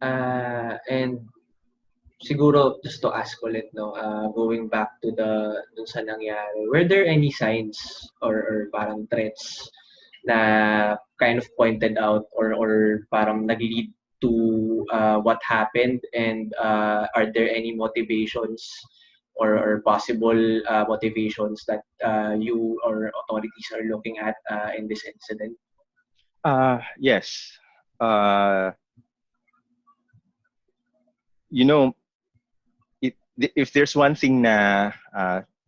And siguro just to ask ulit, no, going back to dun sa nangyari, were there any signs or parang threats na kind of pointed out or parang nag-lead to what happened, and are there any motivations or possible motivations that you or authorities are looking at in this incident? Yes. You know, if there's one thing na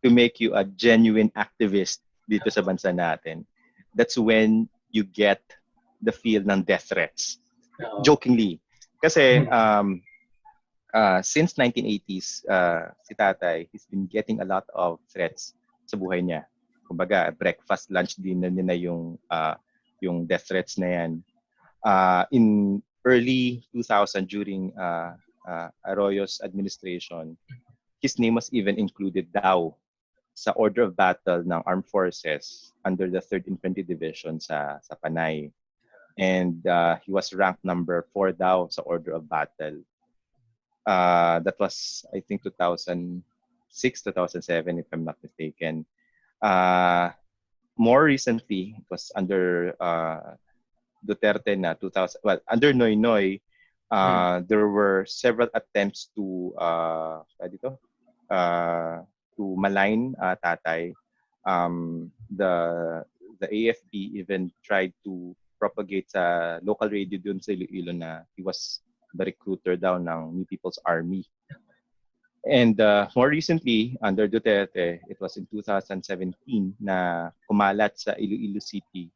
to make you a genuine activist dito sa bansa natin, that's when you get the feel ng death threats. Jokingly. Kasi since 1980s, si Tatay, he's been getting a lot of threats sa buhay niya. Kumbaga, breakfast, lunch, dinner na yung death threats na yan. In early 2000, during Arroyo's administration, his name was even included daw sa order of battle ng armed forces under the 3rd Infantry Division sa Panay. And he was ranked number 4 daw sa order of battle. That was, I think, 2006, 2007, if I'm not mistaken. More recently, it was under Duterte na 2000. Well, under Noynoy, there were several attempts to malign Tatay. The AFP even tried to propagate sa local radio dun sa Iloilo na he was the recruiter daw ng New People's Army. And more recently, under Duterte, it was in 2017 na kumalat sa Iloilo City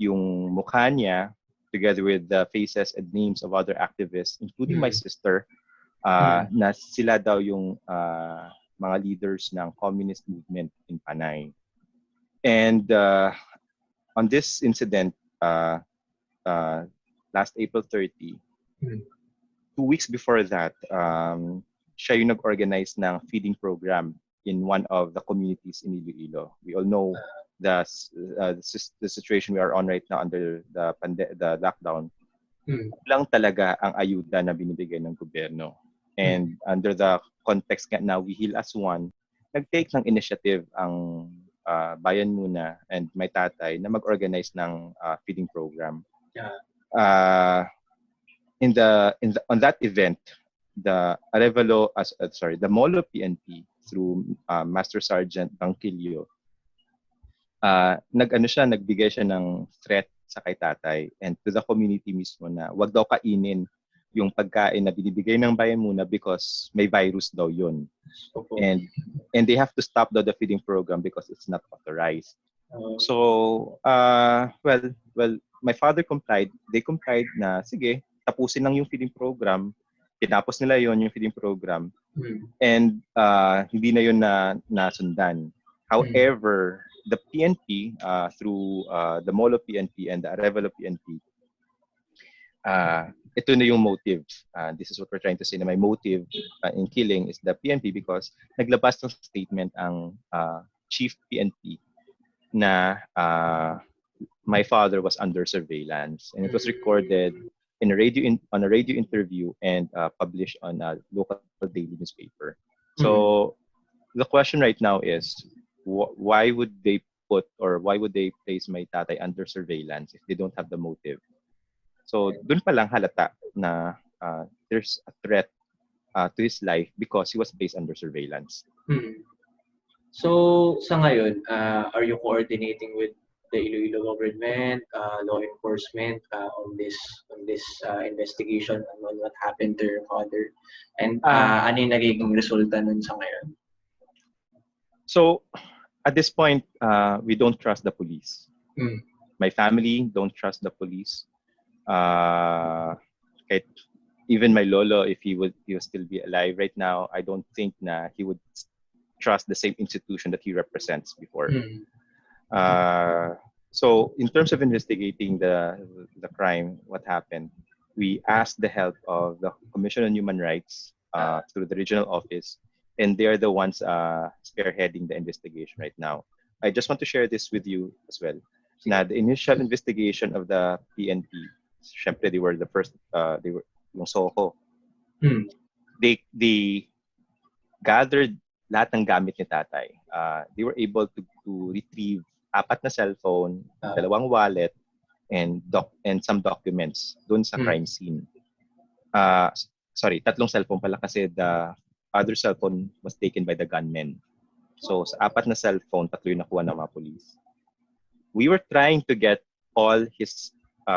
yung mukha niya together with the faces and names of other activists, including my sister, na sila daw yung mga leaders ng communist movement in Panay. And on this incident, last April 30, 2 weeks before that, siya yung nag-organize ng feeding program in one of the communities in Iloilo. We all know the situation we are on right now under the lockdown. Lang talaga ang ayuda na binibigay ng gobyerno. And under the context nga na we heal as one, nag-take ng initiative ang Bayan Muna and my tatay na mag-organize ng feeding program. On that event, the Molo PNP through Master Sergeant Bangkilio, nagbigay siya ng threat sa kay Tatay and to the community mismo na wag daw kainin yung pagkain na binibigay ng Bayan Muna because may virus daw yun. And they have to stop the feeding program because it's not authorized. So, my father complied. They complied na, sige, tapusin lang yung feeding program. Tinapos nila yung feeding program. And hindi na yun nasundan. However, the PNP, through the Molo PNP and the Arevalo PNP, ito na yung motive. This is what we're trying to say na my motive in killing is the PNP because naglabas ng statement ang Chief PNP na my father was under surveillance, and it was recorded on a radio interview and published on a local daily newspaper. So the question right now is why would they place my tatay under surveillance if they don't have the motive? So dun pa lang halata na there's a threat to his life because he was placed under surveillance. So sa ngayon, are you coordinating with the Iloilo government, law enforcement on this investigation on what happened to your father? And ano yung nagiging resulta nun sa ngayon? So at this point, we don't trust the police. My family don't trust the police. Even my lolo, if he would still be alive right now, I don't think na he would trust the same institution that he represents before. So in terms of investigating the crime, what happened, we asked the help of the Commission on Human Rights through the regional office, and they are the ones spearheading the investigation right now. I just want to share this with you as well. Now, the initial investigation of the PNP, syempre they were the first, yung Soho. Hmm. They gathered lahat ng gamit ni tatay. They were able to retrieve 4 na cellphone, 2 wallet, and some documents doon sa crime scene. Sorry, 3 cellphone pala kasi the other cellphone was taken by the gunmen. So sa 4 na cellphone, 3 yung nakuha ng mga police. We were trying to get all his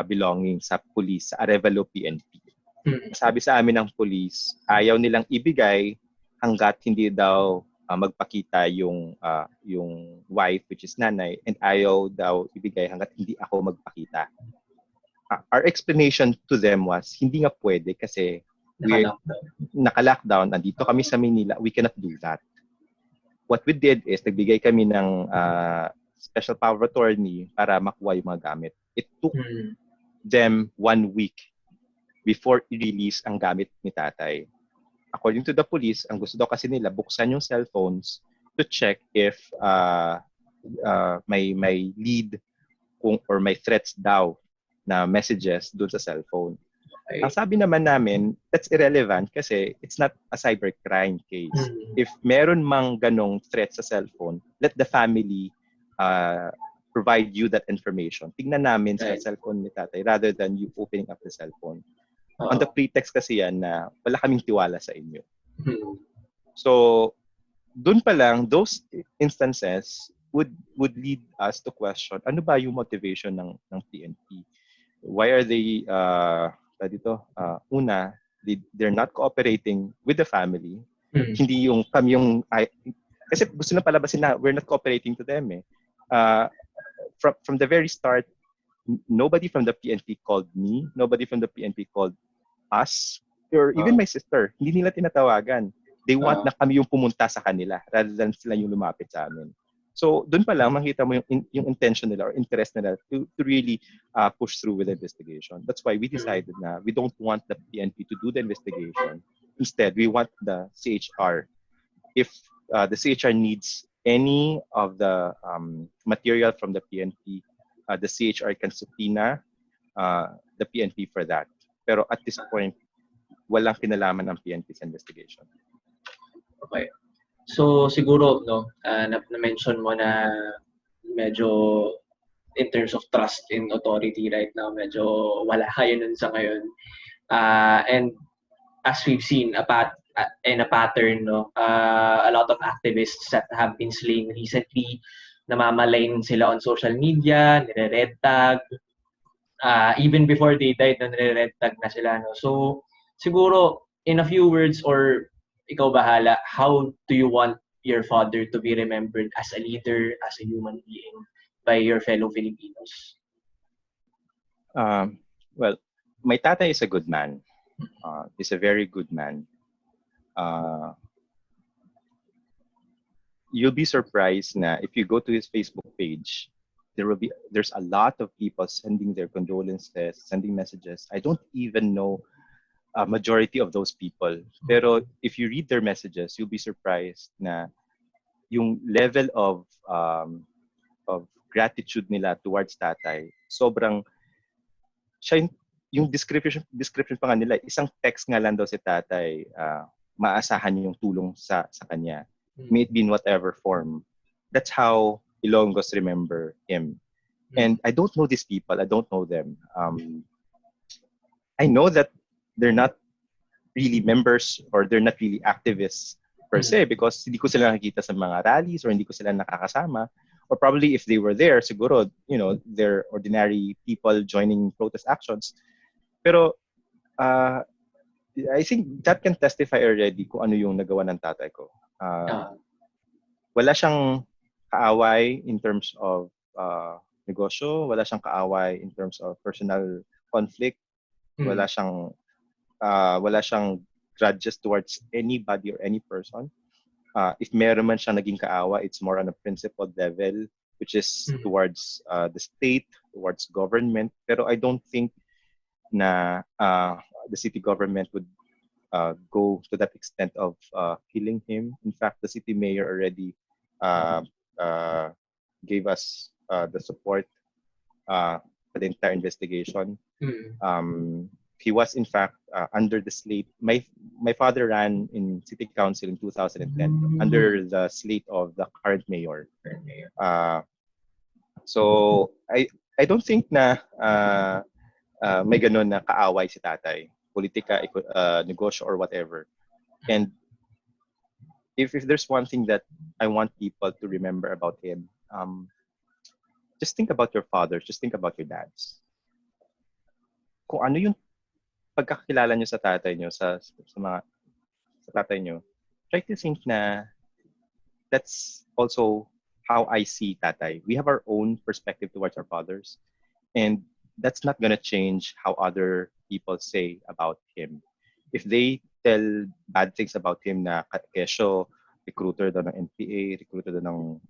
belongings sa police, sa Arevalo PNP. Sabi sa amin ng police, ayaw nilang ibigay hanggat hindi daw magpakita yung wife, which is nanay, and ayaw daw ibigay hanggat hindi ako magpakita. Our explanation to them was, hindi nga pwede kasi naka-lockdown, nandito kami sa Manila, we cannot do that. What we did is, nagbigay kami ng special power of attorney para makuha yung mga gamit. It took them 1 week before i-release ang gamit ni tatay. According to the police, ang gusto daw kasi nila, buksan yung cellphones to check if may lead or may threats daw na messages doon sa cellphone. Okay. Ang sabi naman namin, that's irrelevant kasi it's not a cybercrime case. If meron mang ganong threat sa cellphone, let the family provide you that information. Tingnan namin sa cellphone ni tatay rather than you opening up the cellphone. On the pretext kasi yan na wala kaming tiwala sa inyo. So, dun pa lang, those instances would lead us to question, ano ba yung motivation ng PNP? Why are they, una, they're not cooperating with the family. Hindi yung kami yung, kasi gusto na palabasin na we're not cooperating to them eh. From the very start, nobody from the PNP called me. Nobody from the PNP called us. Or even my sister. Hindi nila tinatawagan. They want na kami yung pumunta sa kanila rather than sila yung lumapit sa amin. So, doon pa lang makita mo yung intention nila or interest nila to really push through with the investigation. That's why we decided na we don't want the PNP to do the investigation. Instead, we want the CHR. If the CHR needs any of the material from the PNP, the CHR can subpoena the PNP for that. Pero at this point, walang kinalaman ng PNP sa investigation. Okay. So siguro na-mention mo na medyo in terms of trust in authority right now, medyo wala kayo nun sa ngayon. And as we've seen a pattern, a lot of activists that have been slain recently, namamalain sila on social media, nire-red tag. Even before they died, nire-red tag na sila. No? So siguro, in a few words, or ikaw bahala, how do you want your father to be remembered as a leader, as a human being by your fellow Filipinos? Well, my tatay is a good man. He's a very good man. You'll be surprised na if you go to his Facebook page, there's a lot of people sending their condolences, sending messages. I don't even know a majority of those people. Pero if you read their messages, you'll be surprised na yung level of gratitude nila towards tatay, sobrang siya yung description pa nga nila, isang text nga lang daw si tatay, maasahan yung tulong sa kanya. May it be in whatever form. That's how Ilonggos remember him. And I don't know these people. I don't know them. I know that they're not really members or they're not really activists per se because hindi ko sila nakikita sa mga rallies or hindi ko sila nakakasama. Or probably if they were there, siguro, they're ordinary people joining protest actions. Pero I think that can testify already kung ano yung nagawa ng tatay ko. Wala siyang kaaway in terms of negosyo, wala siyang kaaway in terms of personal conflict, wala siyang grudges towards anybody or any person. If meron man siyang naging kaawa, it's more on a principled level, which is towards the state, towards government. Pero I don't think na the city government would go to that extent of killing him. In fact, the city mayor already gave us the support for the entire investigation. he was in fact under the slate. My father ran in city council in 2010 under the slate of the current mayor. Uh, so I don't think na may ganun na kaaway si tatay, politika, negosyo or whatever. And if there's one thing that I want people to remember about him, just think about your fathers, just think about your dads. Kung ano yung pagkakilala nyo sa tatay nyo, sa tatay nyo, try to think na that's also how I see tatay. We have our own perspective towards our fathers, and that's not gonna change how other people say about him. If they tell bad things about him na kesyo, recruiter daw ng NPA, recruiter daw ng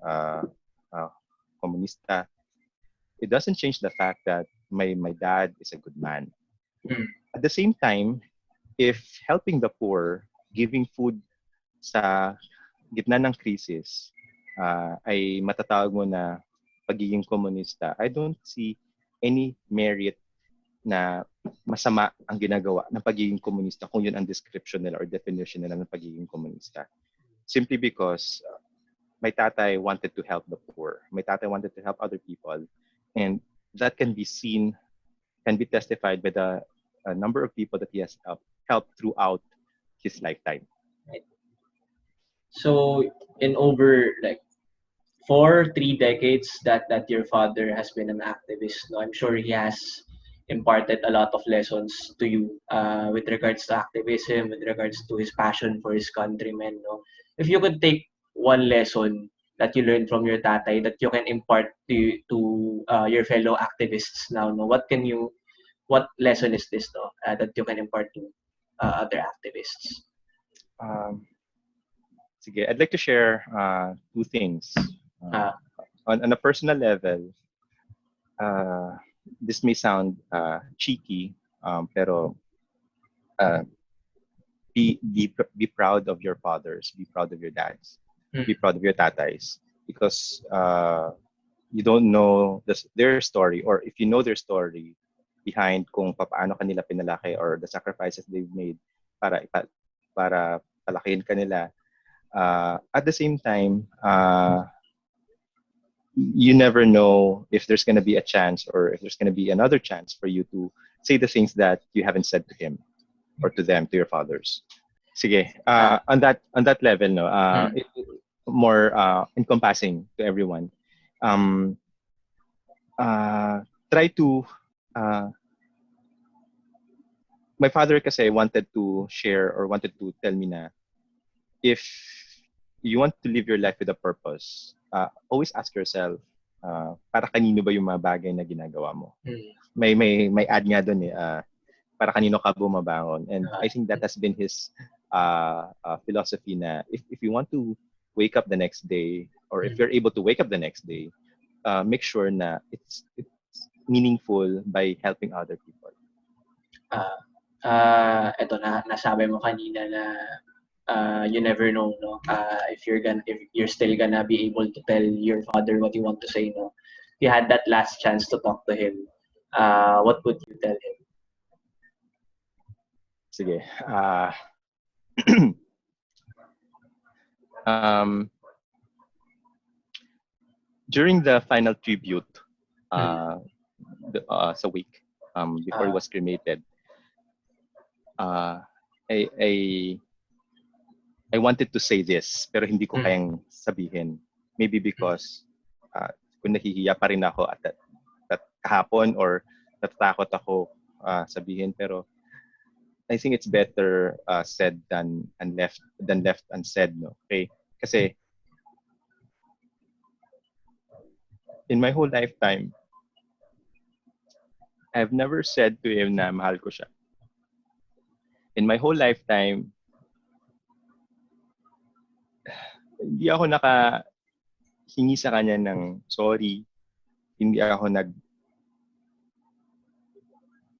komunista, it doesn't change the fact that my dad is a good man. At the same time, if helping the poor, giving food sa gitna ng krisis, ay matatawag mo na pagiging komunista, I don't see any merit na masama ang ginagawa ng pagiging komunista kung yun ang description nila or definition nila ng pagiging komunista. Simply because my tatay wanted to help the poor. My tatay wanted to help other people. And that can be seen, can be testified by the number of people that he has helped throughout his lifetime. Right. So in over like 3 decades that your father has been an activist, no, I'm sure he has imparted a lot of lessons to you with regards to activism, with regards to his passion for his countrymen. No, if you could take one lesson that you learned from your tatay that you can impart to your fellow activists now, no, what lesson is this, no, that you can impart to other activists? Sige, I'd like to share 2 things. On a personal level, this may sound cheeky, pero be proud of your fathers, be proud of your dads, be proud of your tatays, because you don't know their story, or if you know their story behind kung paano kanila pinalaki or the sacrifices they've made para palakihin kanila. At the same time, you never know if there's going to be a chance or if there's going to be another chance for you to say the things that you haven't said to him or to them, to your fathers. Sige, on that level, no, more encompassing to everyone. Try to my father kasi wanted to share or wanted to tell me na if you want to live your life with a purpose, always ask yourself, para kanino ba yung mga bagay na ginagawa mo? May ad nga doon para kanino ka bumabangon. And I think that has been his philosophy na if you want to wake up the next day, or if you're able to wake up the next day, make sure na it's meaningful by helping other people. Ito na nasabi mo kanina na you never know, no, if you're still gonna be able to tell your father what you want to say, no. If you had that last chance to talk to him, what would you tell him? Sige, during the final tribute sa week before he was cremated, I wanted to say this pero hindi ko kayang sabihin. Maybe because kung nahihiya pa rin ako at kahapon, or natatakot ako sabihin, pero I think it's better said than left unsaid, no? Okay? Kasi in my whole lifetime, I've never said to him na mahal ko siya. In my whole lifetime, hindi ako nakahingi sa kanya ng sorry. Hindi ako I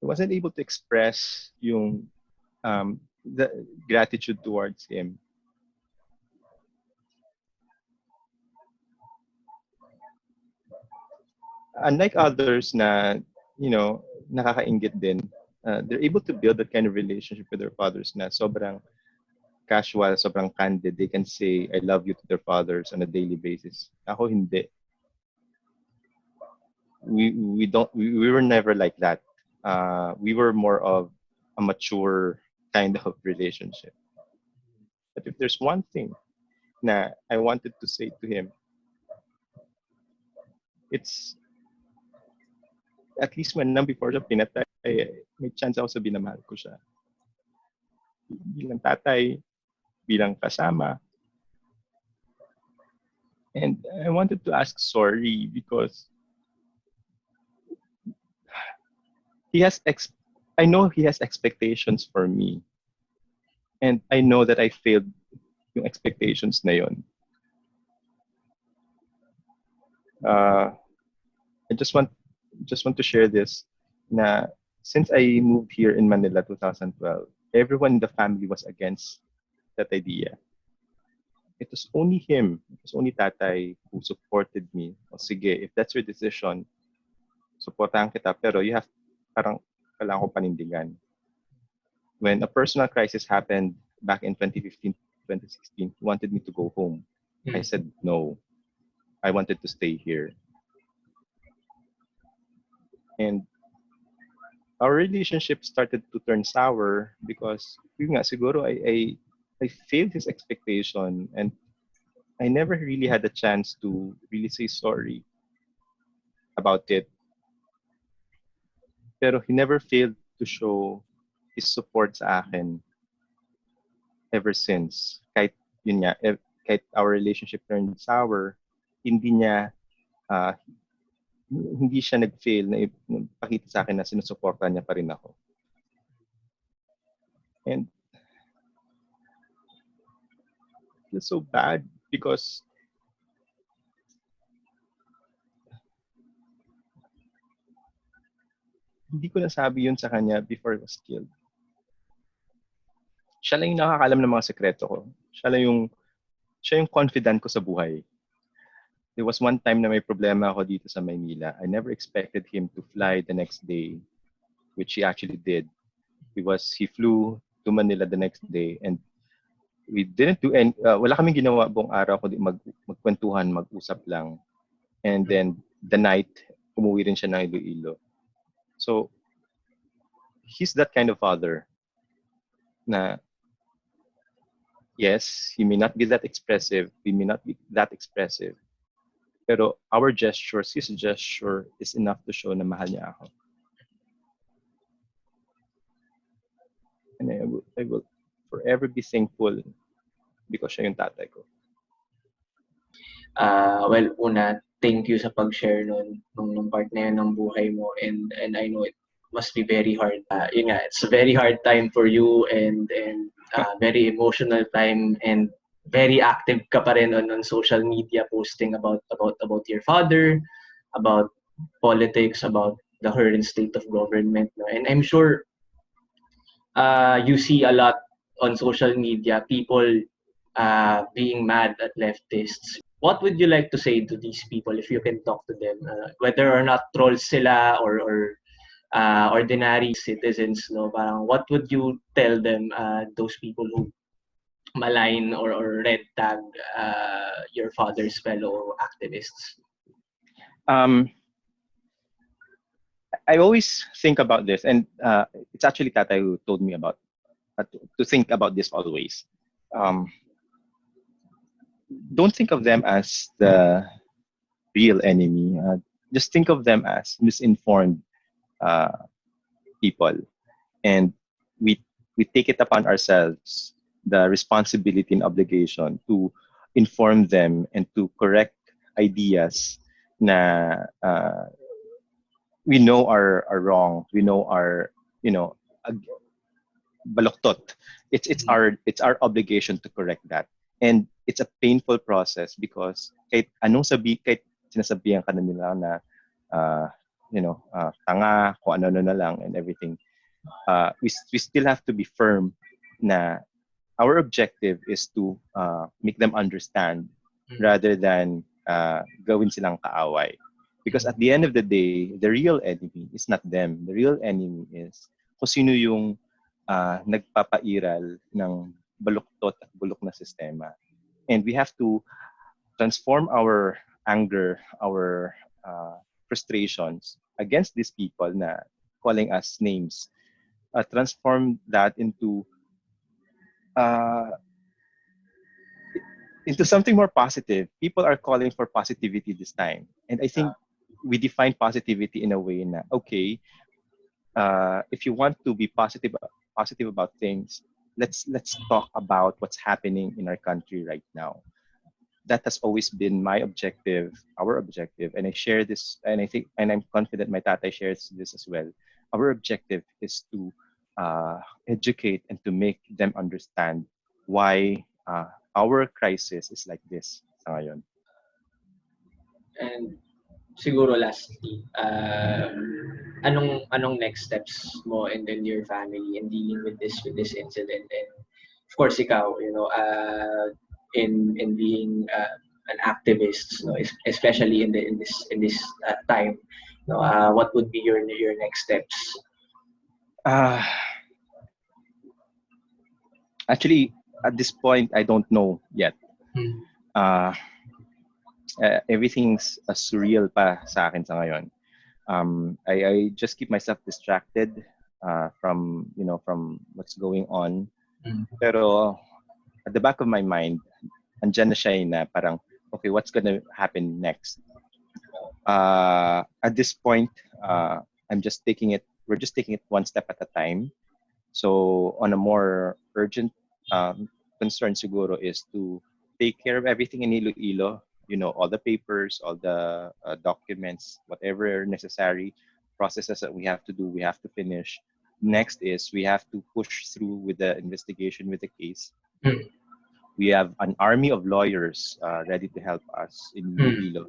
wasn't able to express yung the gratitude towards him. Unlike others na, nakakainggit din, they're able to build that kind of relationship with their fathers na sobrang casual, sobrang candid. They can say, I love you to their fathers on a daily basis. Ako hindi. We were never like that. We were more of a mature kind of relationship. But if there's one thing na I wanted to say to him, it's at least when before siya pinatay, may chance ako sabihin na mahal ko siya. Bilang tatay, bilang kasama. And I wanted to ask sorry because I know he has expectations for me. And I know that I failed yung expectations na yun. I just want to share this na since I moved here in Manila 2012, everyone in the family was against that idea. It was only him, it was only Tatay who supported me. O sige, if that's your decision, supportahan kita, pero you have, parang kailangan ko panindigan. When a personal crisis happened back in 2015, 2016, he wanted me to go home. I said no. I wanted to stay here. And our relationship started to turn sour because yun nga, siguro I failed his expectation and I never really had a chance to really say sorry about it. Pero he never failed to show his support sa akin ever since. Kahit yun nga, kahit our relationship turned sour, hindi siya nag-fail na ipakita sa akin na sinusuportahan niya pa rin ako. And it feels so bad because hindi ko nasabi yun sa kanya before I was killed. Siya lang yung nakakalam ng mga sekreto ko. Siya yung confidant ko sa buhay. There was one time na may problema ako dito sa Maynila. I never expected him to fly the next day, which he actually did. He flew to Manila the next day and we didn't do any, wala kaming ginawa buong araw kundi magkwentuhan, mag-usap lang. And then the night, umuwi rin siya ng Iloilo. So, he's that kind of father na yes, he may not be that expressive, we may not be that expressive, pero our gestures, his gesture is enough to show na mahal niya ako. And I will forever be thankful because siya yung tatay ko. Well, una, thank you sa pag-share nung part na yun ng buhay mo, and I know it must be very hard. Yun nga, it's a very hard time for you and very emotional time, and very active ka pa rin on social media posting about your father, about politics, about the current state of government. No? And I'm sure you see a lot on social media people being mad at leftists. What would you like to say to these people if you can talk to them? Whether or not trolls sila or ordinary citizens, no? Parang what would you tell them, those people who malign or red tag your father's fellow activists? I always think about this, and it's actually Tatay who told me about to think about this always. Don't think of them as the real enemy. Just think of them as misinformed people, and we take it upon ourselves the responsibility and obligation to inform them and to correct ideas na we know are wrong, we know are baloktot. It's our obligation to correct that, and it's a painful process because kahit sinasabihan ka na nila na tanga, kung ano na lang and everything, we still have to be firm na our objective is to make them understand rather than gawin silang kaaway. Because at the end of the day, the real enemy is not them. The real enemy is kung sino yung nagpapairal ng baluktot at bulok na sistema. And we have to transform our anger, our frustrations against these people na calling us names, transform that uh, into something more positive. People are calling for positivity this time. And I think we define positivity in a way na, okay, if you want to be positive about things, let's talk about what's happening in our country right now. That has always been my objective, our objective, and I share this, and I'm confident my tatay shares this as well. Our objective is to educate and to make them understand why our crisis is like this sa ngayon. And siguro lastly, anong next steps mo and then your family in dealing with this incident, and of course ikaw, in being an activist, especially in this time, what would be your next steps? Actually, at this point, I don't know yet. Everything's surreal pa sa akin sa ngayon. I just keep myself distracted from what's going on. Pero at the back of my mind, andyan na siya na parang, okay, what's gonna happen next? At this point, we're just taking it one step at a time. So on a more urgent concern siguro is to take care of everything in Iloilo, all the papers, all the documents, whatever necessary processes that we have to do, we have to finish. Next is we have to push through with the investigation, with the case. We have an army of lawyers ready to help us in Iloilo.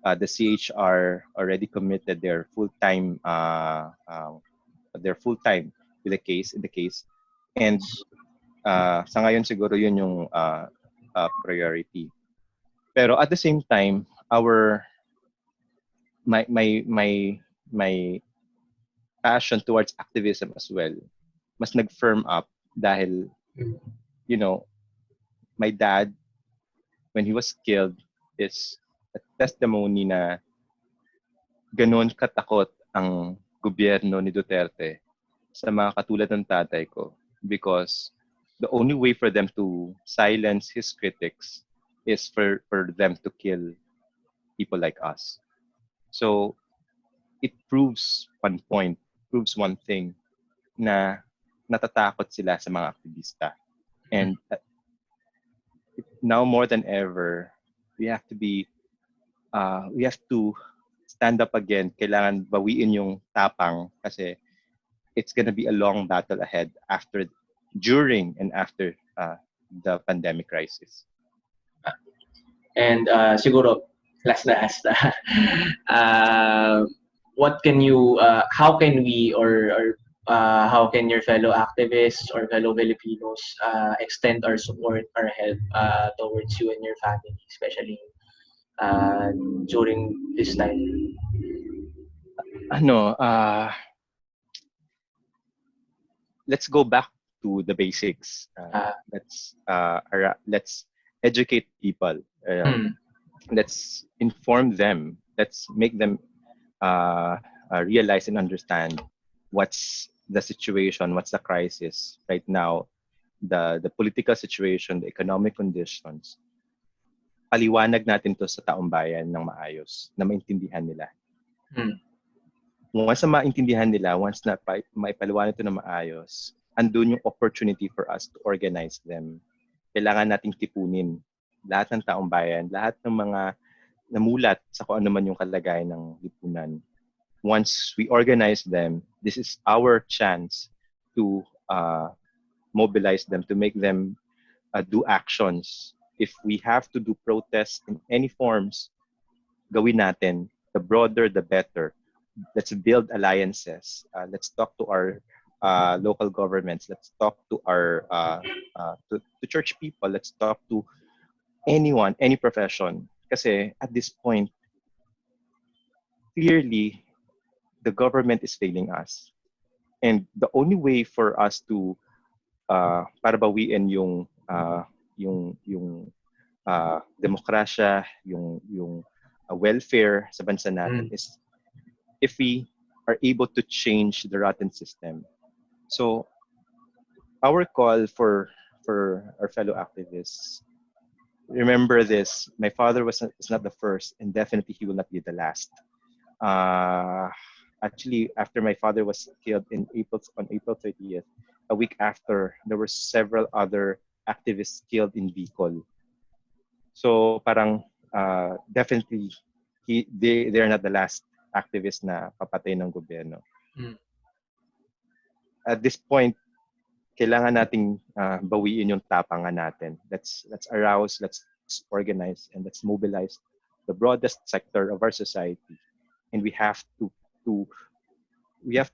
The CHR already committed their full-time with the case. And sa ngayon siguro yun yung priority. Pero at the same time, my passion towards activism as well mas nag-firm up dahil my dad, when he was killed, is a testimony na ganon katakot ang gobyerno ni Duterte sa mga katulad ng tatay ko, because the only way for them to silence his critics is for them to kill people like us. So it proves one thing, na natatakot sila sa mga aktivista. And now more than ever, we have to stand up again. Kailangan bawiin yung tapang kasi it's gonna be a long battle ahead during and after the pandemic crisis. And siguro last what can you how can we or how can your fellow activists or fellow Filipinos extend our support or help towards you and your family, especially during this time? Let's go back to the basics. Let's educate people. Let's inform them. Let's make them realize and understand what's the situation, what's the crisis right now, the political situation, the economic conditions. Paliwanag natin to sa taong bayan ng maayos, na maintindihan nila. Once na maintindihan nila, once na maipaliwanag ito na maayos, andun yung opportunity for us to organize them. Kailangan nating tipunin lahat ng taong bayan, lahat ng mga namulat sa kung ano man yung kalagayan ng lipunan. Once we organize them, this is our chance to mobilize them, to make them do actions. If we have to do protests in any forms, gawin natin. The broader, the better. Let's build alliances. Let's talk to our local governments. Let's talk to our to church people. Let's talk to anyone, any profession. Kasi at this point, clearly, the government is failing us. And the only way for us to para bawiin yung demokrasya, yung welfare sa bansa natin is if we are able to change the rotten system. So our call for our fellow activists, remember this: my father is not the first, and definitely he will not be the last. Actually, after my father was killed on April 30th, a week after, there were several other activists killed in Bicol. So parang definitely they are not the last activist na papatay ng gobyerno. At this point, kailangan nating bawiin yung tapangan natin. Let's arouse, let's organize, and let's mobilize the broadest sector of our society. And we have to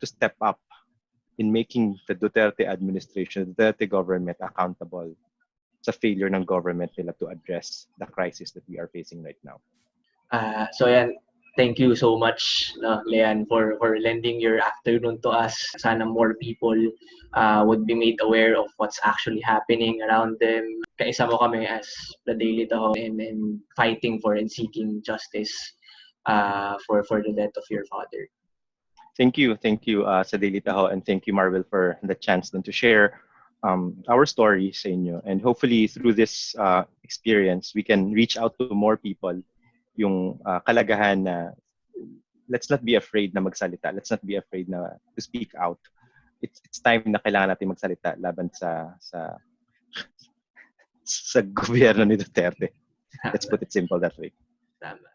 step up in making the Duterte administration, the Duterte government accountable sa failure ng government nila to address the crisis that we are facing right now. So yan, thank you so much, Leanne, for lending your afternoon to us. Sana more people would be made aware of what's actually happening around them. Kaisa mo kami as the Daily Taho and fighting for and seeking justice for the death of your father. Thank you sa Daily Taho, and thank you, Marvel, for the chance then to share our story sa inyo. And hopefully through this experience, we can reach out to more people yung kalagahan na let's not be afraid na magsalita. Let's not be afraid na to speak out. It's time na kailangan natin magsalita laban sa gobyerno ni Duterte. Let's put it simple that way. Tama.